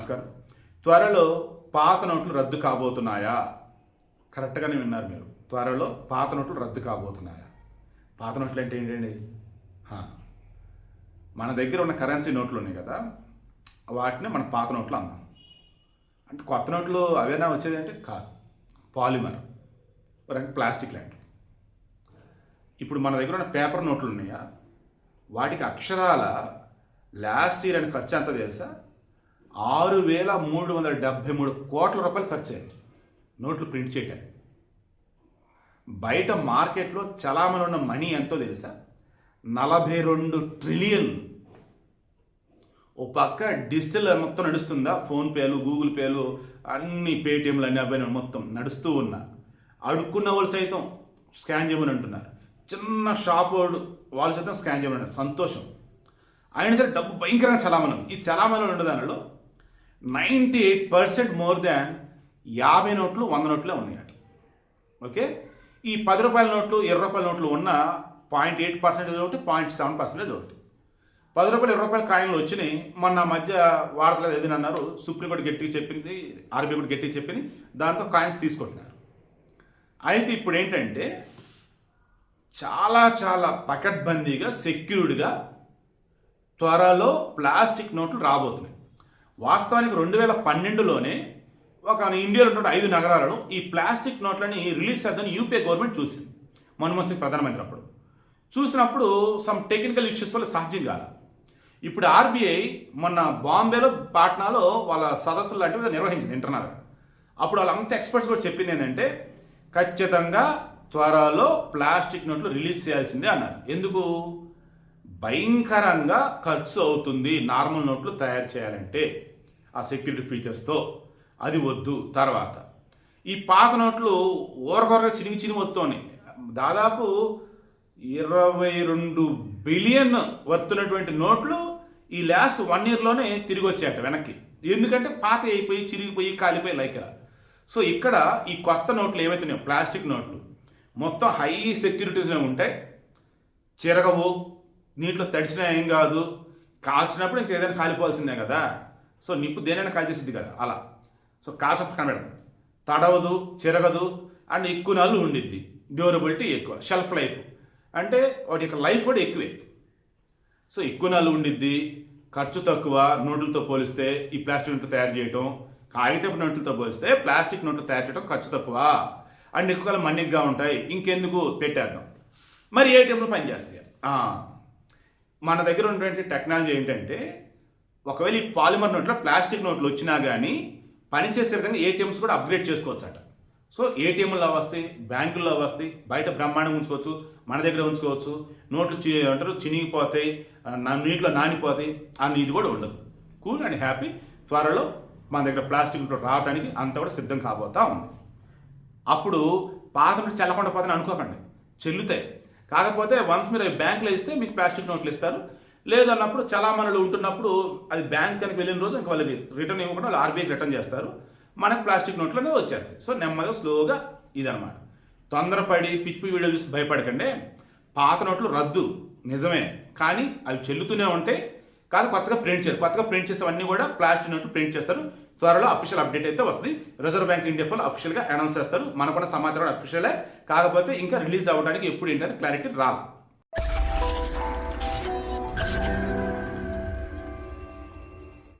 నమస్కారం. త్వరలో పాత నోట్లు రద్దు కాబోతున్నాయా? కరెక్ట్గానే విన్నారు మీరు. త్వరలో పాత నోట్లు రద్దు కాబోతున్నాయా? పాత నోట్లు అంటే ఏంటండి? మన దగ్గర ఉన్న కరెన్సీ నోట్లు ఉన్నాయి కదా, వాటిని మన పాత నోట్లు అన్నాం. అంటే కొత్త నోట్లు అవేనా వచ్చేది అంటే కాదు, పాలిమర్ అంటే ప్లాస్టిక్ లాంటివి. ఇప్పుడు మన దగ్గర ఉన్న పేపర్ నోట్లు ఉన్నాయా, వాటికి అక్షరాల లాస్ట్ ఇయర్ అని ఖర్చు ఎంత తెలుసా? 6,373 కోట్ల రూపాయలు ఖర్చు అయ్యాయి నోట్లు ప్రింట్ చేయడానికి. బయట మార్కెట్లో చలామణి ఉన్న మనీ ఎంతో తెలుసా? 42 ట్రిలియన్. ఓ పక్క డిజిటల్ మొత్తం నడుస్తుందా, ఫోన్పేలు, గూగుల్ పేలు, అన్ని పేటిఎంలు అన్ని అబ్బాయి మొత్తం నడుస్తూ ఉన్నా అడుక్కున్న వాళ్ళు సైతం స్కాన్ చేయమని అంటున్నారు. చిన్న షాప్ వాళ్ళు సైతం స్కాన్ చేయమని అంటారు. సంతోషం. అయినా సరే డబ్బు భయంకరంగా చలామణి. ఈ చలామణి ఉండే దానిలో 98% మోర్ దాన్ 50 నోట్లు 100 నోట్లే ఉన్నాయట. ఓకే, ఈ 10 రూపాయల నోట్లు 20 రూపాయల నోట్లు ఉన్న 0.8% ఒకటి, 0.7% ఒకటి. 10 రూపాయలు 20 రూపాయల కాయిన్లు వచ్చినాయి. మొన్న మధ్య వాడతలేదు ఏదైనా అన్నారు. సుప్రీంకోర్టు గట్టిగా చెప్పింది, ఆర్బీఐ కూడా గట్టిగా చెప్పింది. దాంతో కాయిన్స్ తీసుకుంటున్నారు. అయితే ఇప్పుడు ఏంటంటే చాలా చాలా పకడ్బందీగా సెక్యూర్డ్గా త్వరలో ప్లాస్టిక్ నోట్లు రాబోతున్నాయి. వాస్తవానికి 2012లోనే ఒక ఇండియాలో ఉన్న 5 నగరాలలో ఈ ప్లాస్టిక్ నోట్లని రిలీజ్ చేద్దామని యూపీఏ గవర్నమెంట్ చూసింది. మన్మోహన్ సింగ్ ప్రధానమంత్రి అప్పుడు చూసినప్పుడు సమ్ టెక్నికల్ ఇష్యూస్ వల్ల సాధ్యం కాల. ఇప్పుడు ఆర్బీఐ మొన్న బాంబేలో, పాట్నాలో వాళ్ళ సదస్సులు లాంటివి నిర్వహించింది ఇంటర్నల్గా. అప్పుడు వాళ్ళంతా ఎక్స్పర్ట్స్ కూడా చెప్పింది ఏంటంటే ఖచ్చితంగా త్వరలో ప్లాస్టిక్ నోట్లు రిలీజ్ చేయాల్సిందే అన్నారు. ఎందుకు? భయంకరంగా ఖర్చు అవుతుంది నార్మల్ నోట్లు తయారు చేయాలంటే ఆ సెక్యూరిటీ ఫీచర్స్తో. అది వద్దు. తర్వాత ఈ పాత నోట్లు ఓరకొరగా చినిగి వస్తున్నాయి. దాదాపు 22 బిలియన్ వర్తున్నటువంటి నోట్లు ఈ లాస్ట్ 1 ఇయర్లోనే తిరిగి వచ్చాయట వెనక్కి. ఎందుకంటే పాత అయిపోయి, చిరిగిపోయి, కాలిపోయి లైక్. సో ఇక్కడ ఈ కొత్త నోట్లు ఏవైతున్నాయో ప్లాస్టిక్ నోట్లు మొత్తం హై సెక్యూరిటీస్లో ఉంటాయి. చిరగవు, నీటిలో తడిచినా ఏం కాదు, కాల్చినప్పుడు ఇంక ఏదైనా కాలిపోవాల్సిందే కదా. సో నిప్పు దేనైనా కాల్చేసింది కదా అలా. సో కాల్చప్పుడు కనబెడతాం, తడవదు, చిరగదు, అండ్ ఎక్కువ నాళ్ళు ఉండిద్ది. డ్యూరబిలిటీ ఎక్కువ, షెల్ఫ్ లైఫ్ అంటే వాటి యొక్క లైఫ్ కూడా ఎక్కువే. సో ఎక్కువ నాళ్ళు ఉండిద్ది, ఖర్చు తక్కువ నోట్లతో పోలిస్తే. ఈ ప్లాస్టిక్ నోట్లు తయారు చేయటం, కాగితపు నోట్లతో పోలిస్తే ప్లాస్టిక్ నోట్లు తయారు చేయడం ఖర్చు తక్కువ, అండ్ ఎక్కువ కాలం మన్నిగ్గా ఉంటాయి. ఇంకెందుకు పెట్టేద్దాం. మరి ఏటీఎంలు పనిచేస్తాయి. మన దగ్గర ఉన్నటువంటి టెక్నాలజీ ఏంటంటే ఒకవేళ ఈ పాలిమర్ నోట్లో ప్లాస్టిక్ నోట్లు వచ్చినా కానీ పనిచేసే విధంగా ఏటీఎంస్ కూడా అప్గ్రేడ్ చేసుకోవచ్చు అట. సో ఏటీఎంలో వస్తాయి, బ్యాంకుల్లో వస్తాయి, బయట బ్రహ్మాండంగా ఉంచుకోవచ్చు, మన దగ్గర ఉంచుకోవచ్చు. నోట్లు అంటారు చినిగిపోతాయి, నీటిలో నానిపోతాయి, అని ఇది కూడా ఉండదు. Cool and happy. త్వరలో మన దగ్గర ప్లాస్టిక్ నోట్లు రావడానికి అంతా కూడా సిద్ధం కాబోతా ఉంది. అప్పుడు పాత నోట్లు చెల్లకుండా పోతాయని అనుకోకండి, చెల్లుతాయి. కాకపోతే వన్స్ మీరు బ్యాంకులో ఇస్తే మీకు ప్లాస్టిక్ నోట్లు ఇస్తారు. లేదన్నప్పుడు చలామణులు ఉంటున్నప్పుడు అది బ్యాంక్ కనుక వెళ్ళిన రోజు ఇంకా వాళ్ళకి రిటర్న్ ఇవ్వకుండా వాళ్ళు ఆర్బీఐకి రిటర్న్ చేస్తారు. మనకు ప్లాస్టిక్ నోట్లు అనేది వచ్చేస్తాయి. సో నెమ్మదిగా స్లోగా ఇదనమాట. తొందరపడి పిచ్చి వీడియో చూసి భయపడకండి. పాత నోట్లు రద్దు నిజమే, కానీ అవి చెల్లుతూనే ఉంటాయి. కాదు కొత్తగా ప్రింట్ చేస్తారు. కొత్తగా ప్రింట్ చేసేవన్నీ కూడా ప్లాస్టిక్ నోట్లు ప్రింట్ చేస్తారు. త్వరలో అఫీషియల్ అప్డేట్ అయితే వస్తుంది. రిజర్వ్ బ్యాంక్ ఇండియా వాళ్ళు అఫీషియల్గా అనౌన్స్ చేస్తారు. మనకున్న సమాచారం అఫీషియలే, కాకపోతే ఇంకా రిలీజ్ అవ్వడానికి ఎప్పుడు ఏంటంటే క్లారిటీ రాదు.